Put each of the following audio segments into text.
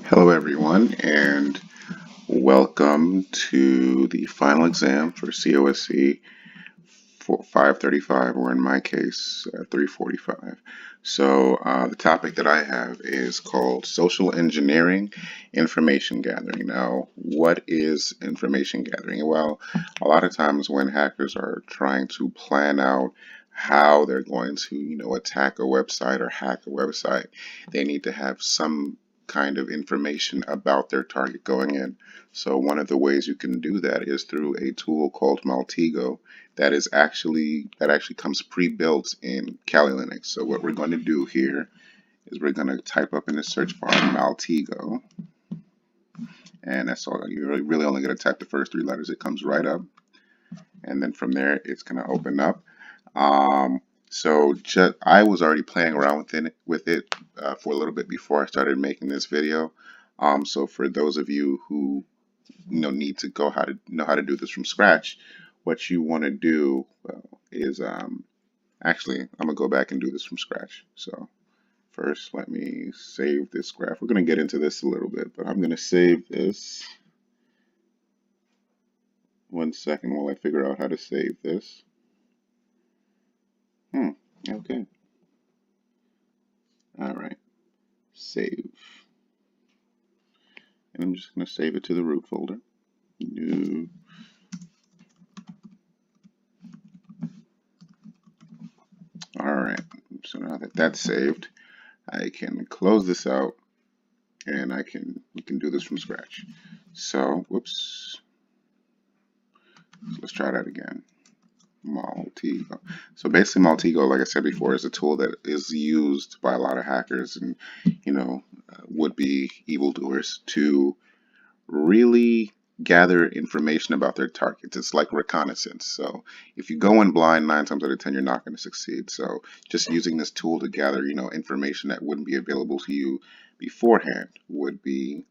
Hello, everyone, and welcome to the final exam for COSC for 535, or in my case, 345. The topic that I have is called Social Engineering Information Gathering. Now, what is information gathering? Well, a lot of times when hackers are trying to plan out how they're going to, attack a website or hack a website, they need to have some kind of information about their target going in. So one of the ways you can do that is through a tool called Maltego that actually comes pre-built in Kali Linux. So what we're going to do here is we're going to type up in the search bar Maltego, and that's all. You're really only going to type the first three letters. It comes right up, and then from there it's going to open up. I was already playing around with it for a little bit before I started making this video. So for those of you who need to know how to do this from scratch, what you want to do is actually I'm gonna go back and do this from scratch. So first, let me save this graph. We're gonna get into this a little bit, but I'm gonna save this. 1 second while I figure out how to save this. Okay. All right. Save. And I'm just gonna save it to the root folder. New. All right. So now that that's saved, I can close this out, and we can do this from scratch. So, whoops. So let's try that again. Maltego. So basically, Maltego, like I said before, is a tool that is used by a lot of hackers and would-be evildoers to really gather information about their targets. It's like reconnaissance. So if you go in blind, 9 times out of 10, you're not going to succeed. So just using this tool to gather, information that wouldn't be available to you beforehand would be,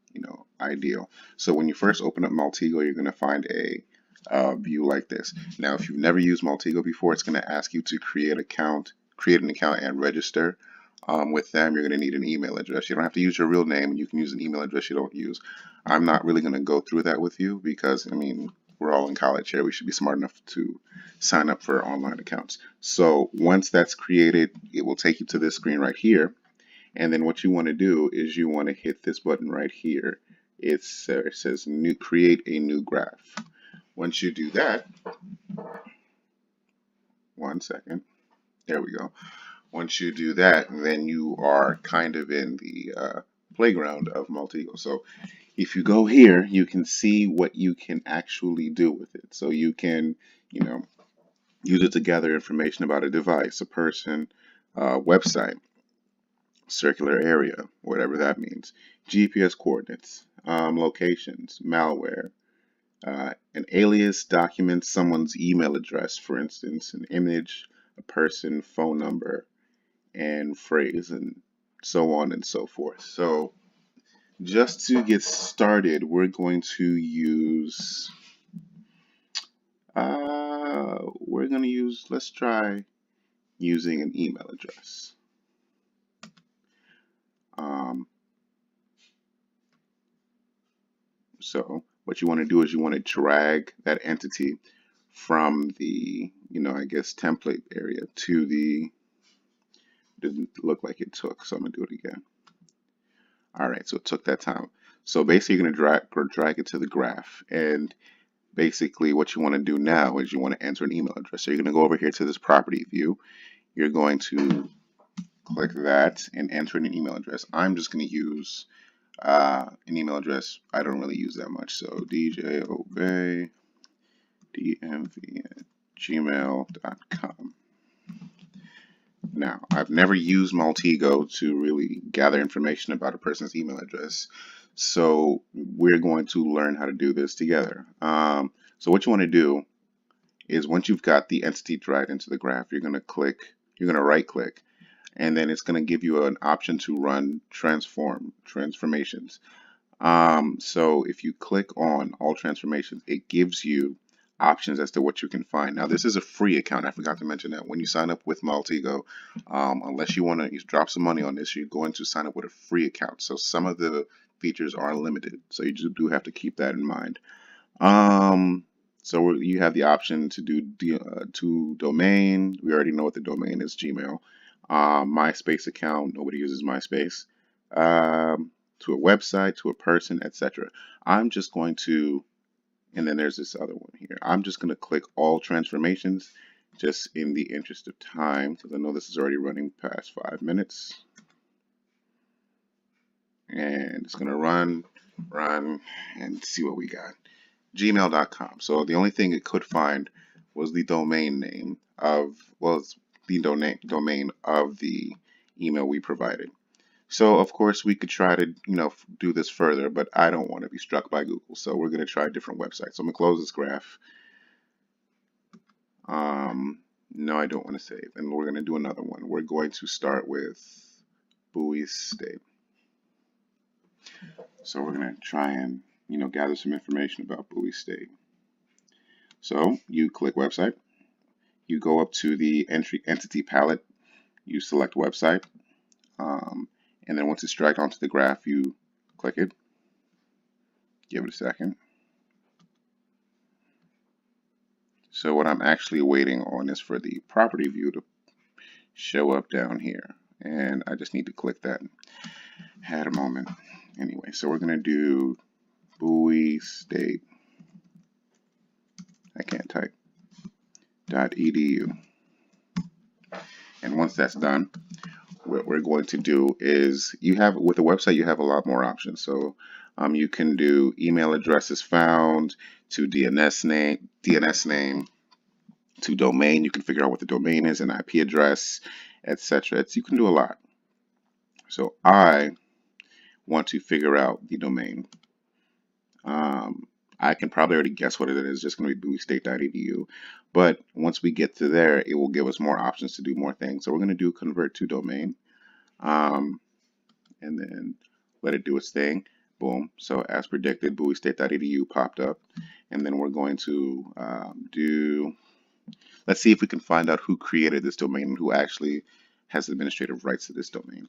ideal. So when you first open up Maltego, you're going to find a view like this. Now, if you've never used Maltego before, it's going to ask you to create an account and register. With them, you're going to need an email address. You don't have to use your real name, and you can use an email address you don't use. I'm not really going to go through that with you because, we're all in college here. We should be smart enough to sign up for online accounts. So once that's created, it will take you to this screen right here. And then what you want to do is you want to hit this button right here. It says create a new graph. Once you do that, 1 second, there we go. Once you do that, then you are kind of in the playground of Maltego. So if you go here, you can see what you can actually do with it. So you can, use it to gather information about a device, a person, website, circular area, whatever that means, GPS coordinates, locations, malware, an alias documents someone's email address, for instance, an image, a person, phone number, and phrase, and so on and so forth. So just to get started, we're going to use, let's try using an email address. So what you want to do is you want to drag that entity from the, I guess, template area to the, didn't look like it took, so I'm going to do it again. All right, so it took that time. So basically you're going to drag it to the graph, and basically what you want to do now is you want to enter an email address. So you're going to go over here to this property view. You're going to click that and enter an email address. I'm just going to use an email address I don't really use that much. So djobey dmv@gmail.com. Now, I've never used Maltego to really gather information about a person's email address, so we're going to learn how to do this together. So what you want to do is once you've got the entity dragged into the graph, you're going to right click, and then it's going to give you an option to run transformations. So if you click on all transformations, it gives you options as to what you can find. Now, this is a free account. I forgot to mention that when you sign up with Maltego, unless you want to drop some money on this, you're going to sign up with a free account. So some of the features are limited. So you just do have to keep that in mind. Um, so you have the option to do to domain. We already know what the domain is, Gmail. MySpace account. Nobody uses MySpace. To a website, to a person, etc. I'm just going to, and then there's this other one here. I'm just going to click all transformations, just in the interest of time, because I know this is already running past 5 minutes. And it's going to run, and see what we got. Gmail.com. So the only thing it could find was the domain name of, well, it's the domain of the email we provided. So of course we could try to, do this further, but I don't want to be struck by Google. So we're going to try different websites. So I'm going to close this graph. No, I don't want to save. And we're going to do another one. We're going to start with Bowie State. So we're going to try and, gather some information about Bowie State. So you click website. You go up to the entity palette. You select website. And then once it's dragged onto the graph, you click it. Give it a second. So what I'm actually waiting on is for the property view to show up down here. And I just need to click that. Had a moment. Anyway, so we're going to do Bowie State. I can't type. .edu. And once that's done, what we're going to do is, with a website you have a lot more options. So you can do email addresses found, to DNS name, to domain. You can figure out what the domain is, an IP address, etc. You can do a lot. So I want to figure out the domain. I can probably already guess what it is. It's just going to be bowiestate.edu. But once we get to there, it will give us more options to do more things. So we're going to do convert to domain. And then let it do its thing. Boom. So as predicted, bowiestate.edu popped up. And then we're going to let's see if we can find out who created this domain and who actually has administrative rights to this domain.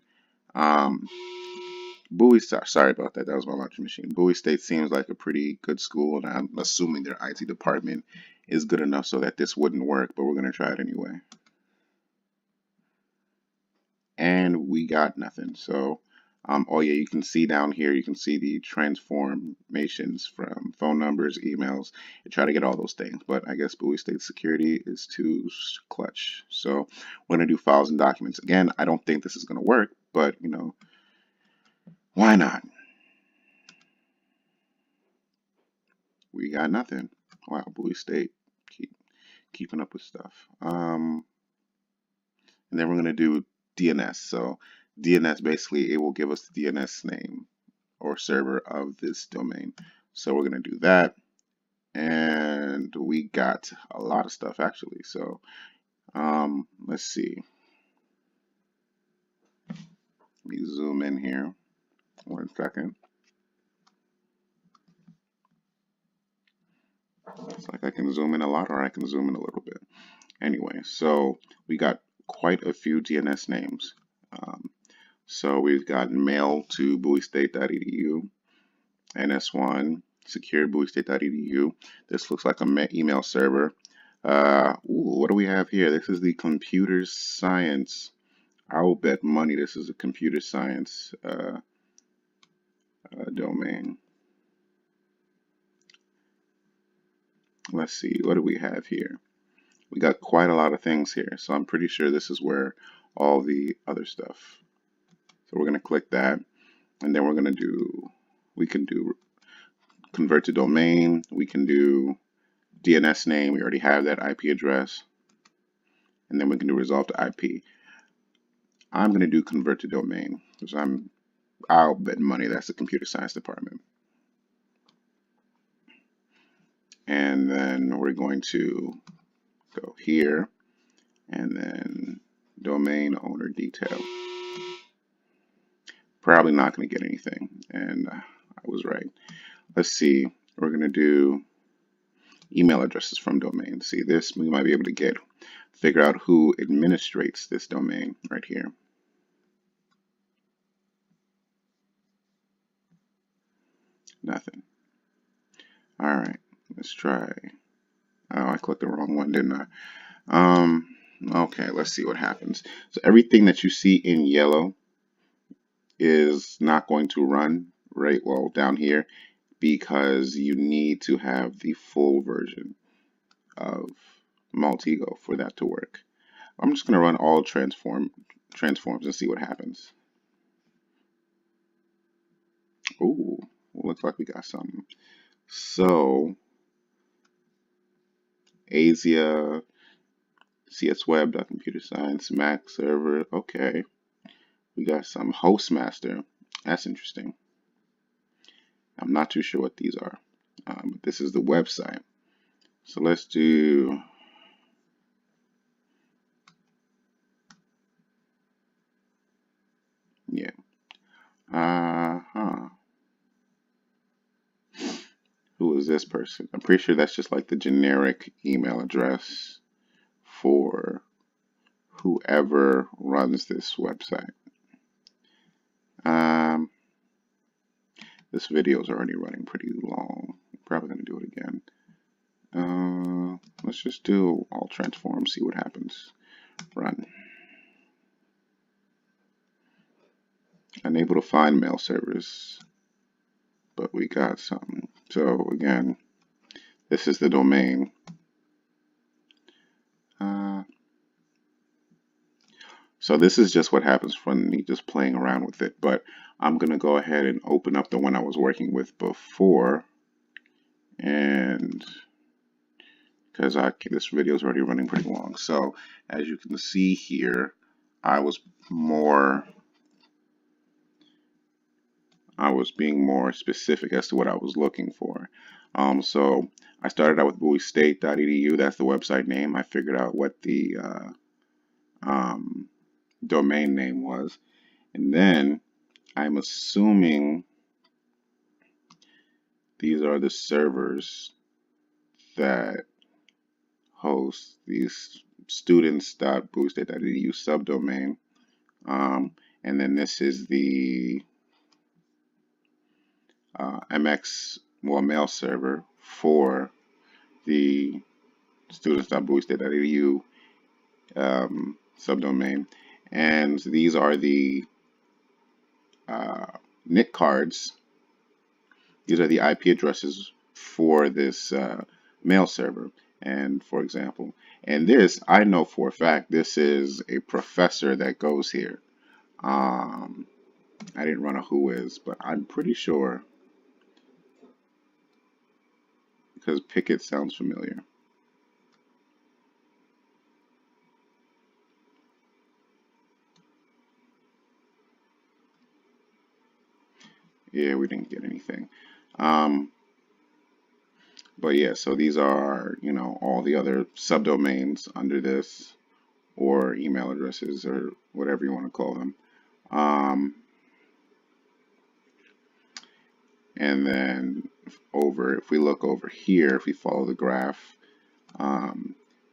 Sorry about that. That was my laundry machine. Bowie State seems like a pretty good school, and I'm assuming their IT department is good enough so that this wouldn't work, but we're going to try it anyway. And we got nothing. So, oh yeah, you can see down here, you can see the transformations from phone numbers, emails, and try to get all those things. But I guess Bowie State security is too clutch. So we're going to do files and documents. Again, I don't think this is going to work, but why not? We got nothing. Wow, Bowie State keeping up with stuff. And then we're going to do DNS. So DNS, basically, it will give us the DNS name or server of this domain. So we're going to do that. And we got a lot of stuff, actually. So let's see. Let me zoom in here. 1 second. It's like I can zoom in a lot, or I can zoom in a little bit. Anyway, so we got quite a few DNS names. So we've got mail to bowiestate.edu, NS1, secure bowiestate.edu. This looks like an email server. What do we have here? This is the computer science. I will bet money this is a computer science domain. Let's see, what do we have here? We got quite a lot of things here, so I'm pretty sure this is where all the other stuff. So we're going to click that, and then we're going to do, we can do convert to domain, we can do DNS name, we already have that IP address, and then we can do resolve to IP. I'm going to do convert to domain, because I'll bet money that's the computer science department. And then we're going to go here, and then domain owner detail. Probably not going to get anything, and I was right. Let's see, we're going to do email addresses from domain. See this, we might be able to figure out who administrates this domain right here. Nothing. All right, let's try. Oh, I clicked the wrong one, didn't I? Okay, let's see what happens. So everything that you see in yellow is not going to run right well down here because you need to have the full version of Maltego for that to work. I'm just going to run all transforms and see what happens. Ooh, looks like we got something. So, Asia, CS Web, Computer Science, Mac server. Okay, we got some Hostmaster. That's interesting. I'm not too sure what these are. But this is the website. So let's do, yeah. Uh-huh. Who is this person? I'm pretty sure that's just like the generic email address for whoever runs this website. Um, this video is already running pretty long. I'm probably going to do it again. Let's just do all transform, see what happens. Run. Unable to find mail servers, but we got something. So again, this is the domain. So this is just what happens from me just playing around with it, but I'm going to go ahead and open up the one I was working with before, and because this video is already running pretty long. So as you can see here, I was being more specific as to what I was looking for. So I started out with bowiestate.edu. That's the website name. I figured out what the domain name was, and then I'm assuming these are the servers that host these students.bowiestate.edu subdomain. And then this is the MX mail server for the students.bowiestate.edu subdomain. And these are the NIC cards. These are the IP addresses for this mail server. And for example, and this, I know for a fact, this is a professor that goes here. I didn't run a whois, but I'm pretty sure because Pickett sounds familiar. Yeah, we didn't get anything. But yeah, so these are, all the other subdomains under this, or email addresses, or whatever you want to call them. And then if we look over here, if we follow the graph,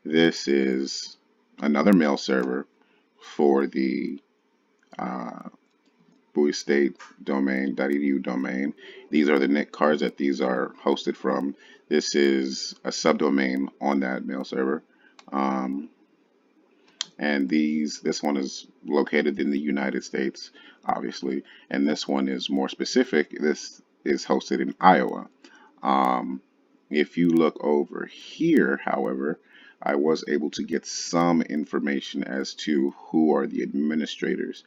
this is another mail server for the Bowie State domain.edu domain. These are the NIC cards that these are hosted from. This is a subdomain on that mail server. And this one is located in the United States, obviously, and this one is more specific. This is hosted in Iowa. If you look over here, however, I was able to get some information as to who are the administrators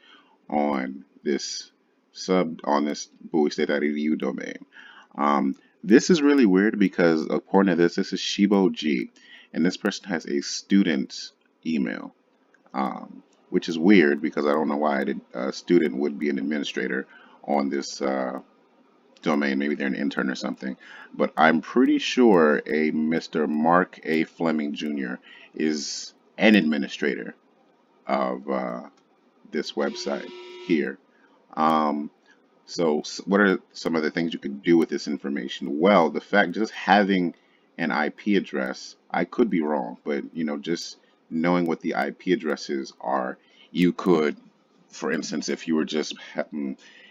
on this bowiestate.edu domain. This is really weird because according to this is Shibo G, and this person has a student email, which is weird because I don't know why a student would be an administrator on this domain. Maybe they're an intern or something, but I'm pretty sure a Mr. Mark A. Fleming Jr. is an administrator of this website here. So what are some of the things you could do with this information? Well, the fact just having an IP address, I could be wrong, but just knowing what the IP addresses are, you could, for instance, if you were just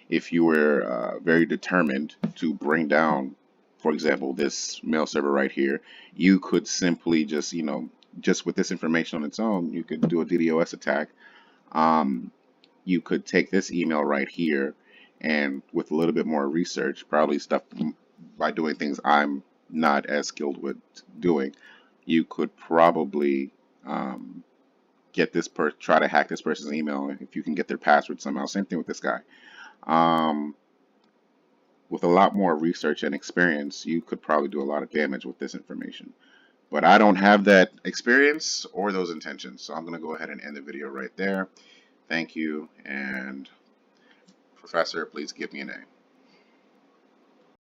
if you were very determined to bring down, for example, this mail server right here, you could simply just, just with this information on its own, you could do a DDoS attack. Um, you could take this email right here, and with a little bit more research, probably stuff by doing things I'm not as skilled with doing, you could probably get this try to hack this person's email if you can get their password somehow. Same thing with this guy. Um, with a lot more research and experience, you could probably do a lot of damage with this information. But I don't have that experience or those intentions, so I'm going to go ahead and end the video right there. Thank you, and Professor, please give me an A.